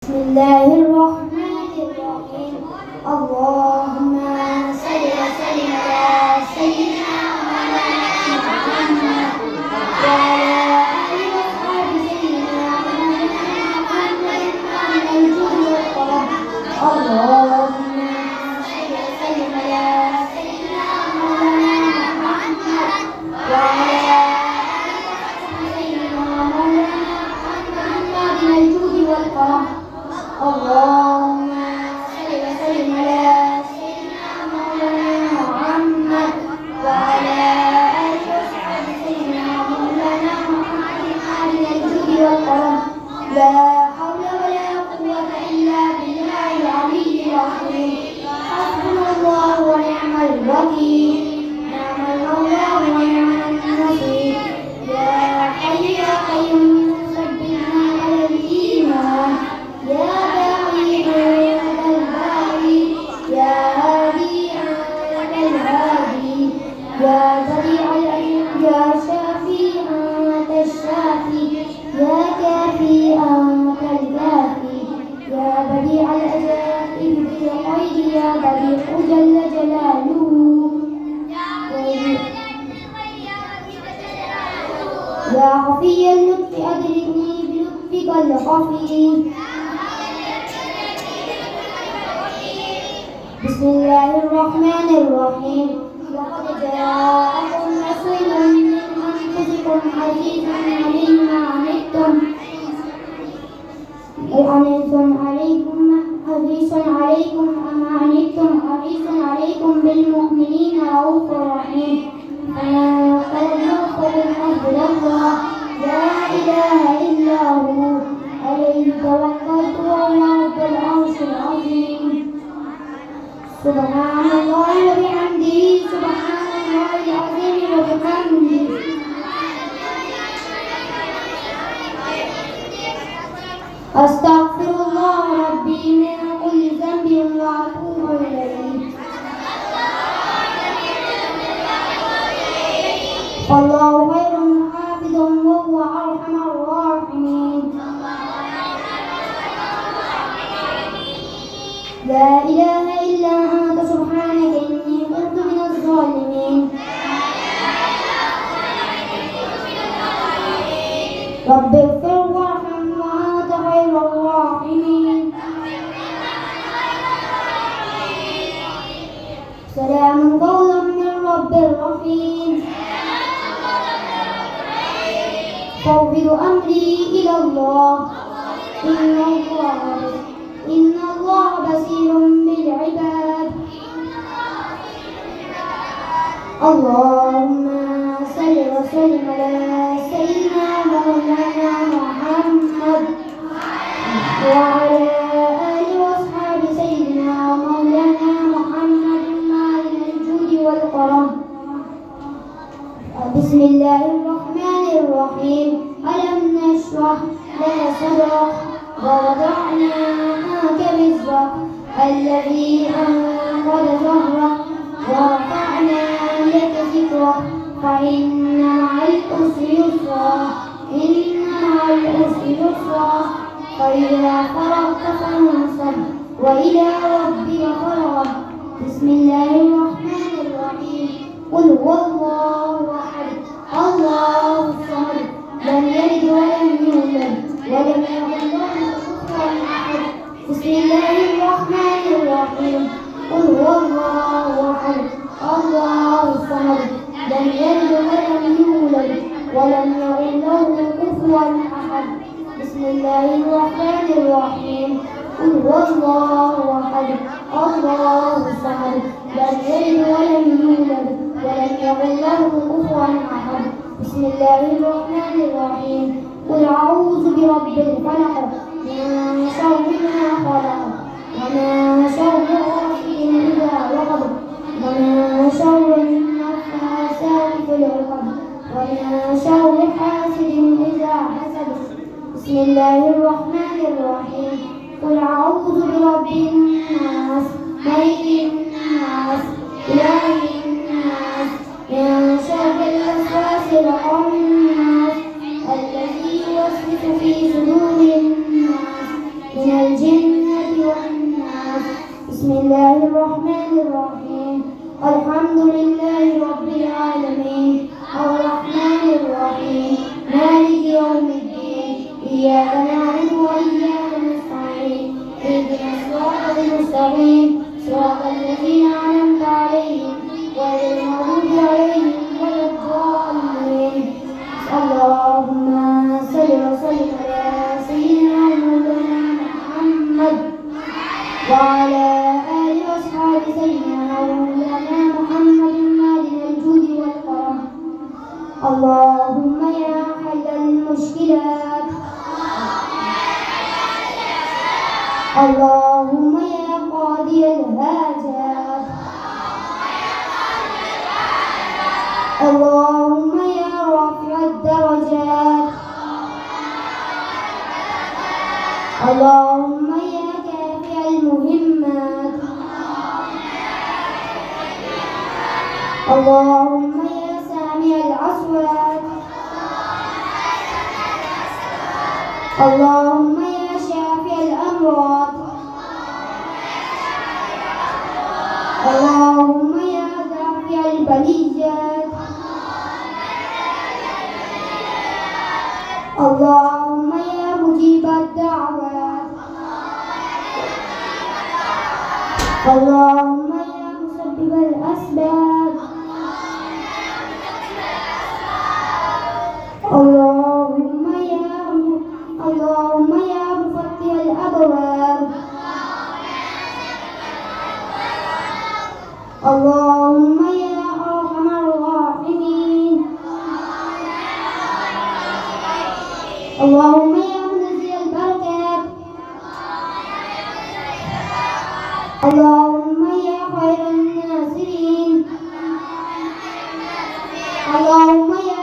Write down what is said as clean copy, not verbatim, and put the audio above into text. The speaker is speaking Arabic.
بسم الله الرحمن الرحيم. اللهم صل وسلم على سيدنا محمد وعلى آله وصحبه سيدنا محمد وعلى الجود والكرم. اللهم صل وسلم على سيدنا محمد وعلى آله وصحبه سيدنا محمد وعلى الجود والكرم. اللهم صل وسلم على سيدنا مولانا محمد وعلى آله وصحبه سيدنا مولانا محمد وعلى الجود والكرم. لا حول ولا قوة إلا بالله العلي العظيم. حسبنا الله ونعم الوكيل، نعم المولى ونعم النصير. يا حي يا قيوم ثبتنا على الإيمان. يا باقي أنت الباقي، يا هادي أنت الهادي، يا بديع العلم يا شافي أنت الشافي، يا كافي أنت الكافي، يا بديع العجائب بالغيب يا بديع جل جلاله. يا خفي اللطف أدركني بلطفك الخفي. بسم الله الرحمن الرحيم. لقد جاءكم رسول من أنفسكم عزيز عليه ما عنتم حريص عليكم بالمؤمنين رؤوف رحيم. فحسبنا الله لا إله إلا هو عليه توكلت وهو رب العرش العظيم. سبحان الله وبحمده، سبحان الله العظيم وبحمده. أستغفر الله ربي من كل ذنب وأتوب إليه. الله خير حافظ وهو أرحم الراحمين. لا إله إلا أنت سبحانك إني كنت من الظالمين. رب اغفر وارحم وأنت خير الراحمين. سلام قولا من رب رحيم. فوض أمري إلى الله، إن الله بصير بالعباد. اللهم صل وسلم على سيدنا مولانا محمد وعلى آله وصحبه سيدنا مولانا محمد وعلى الجود والكرم. بسم الله الرحمن الرحيم. ألم نشرح لك صدرك ووضعنا عنك وزرك الذي أنقض ظهرك ورفعنا لك ذكرك فإن مع العسر يسرا، فإذا فرغت فانصب وإلى ربك فارغب. بسم الله الرحمن الرحيم. قل هو الله أحد الله الصمد لم يلد ولم يولد ولم يكن له كفوا أحد. بسم الله الرحمن الرحيم. قل هو الله أحد الله الصمد لم يلد ولم يولد ولم يكن له كفوا أحد. بسم الله الرحمن الرحيم. قل هو الله أحد الله الصمد لم يلد ولم يولد ولم يكن له كفوا أحد. بسم الله الرحمن الرحيم. قل أعوذ برب الفلق من شر ما خلق ومن شر غاسق إذا وقب ومن شر النفاثات في العقد ومن شر حاسد إذا حسد. بسم الله الرحمن الرحيم. قل أعوذ برب الناس ملك الناس إله الناس من شر الوسواس الخناس الذي يوسوس في صدور الناس من الجنة والناس. بسم الله الرحمن الرحيم. الحمد لله رب العالمين الرحمن الرحيم مالك يوم الدين إياك نعبد وإياك نستعين اهدنا الصراط المستقيم صراط الذين أنعمت عليهم غير المغضوب عليهم ولا الضالين. اللهم صل وسلم على سيدنا مولانا محمد وعلى آله وأصحاب سيدنا مولانا محمد مالك الجود والكرم. اللهم يا حل المشكلات اللهم يا قاضي الحاجات اللهم يا رافع الدرجات اللهم يا كافي المهمات اللهم يا سامع الأصوات اللهم يا شافي الأمراض اللهم يا دافع البليات اللهم يا مجيب الدعوات اللهم يا مسبب الأسباب اللهم يا مفتح الأبواب اللهم يا أرحم الراحمين اللهم يا منزل البركات اللهم يا خير الناصرين اللهم يا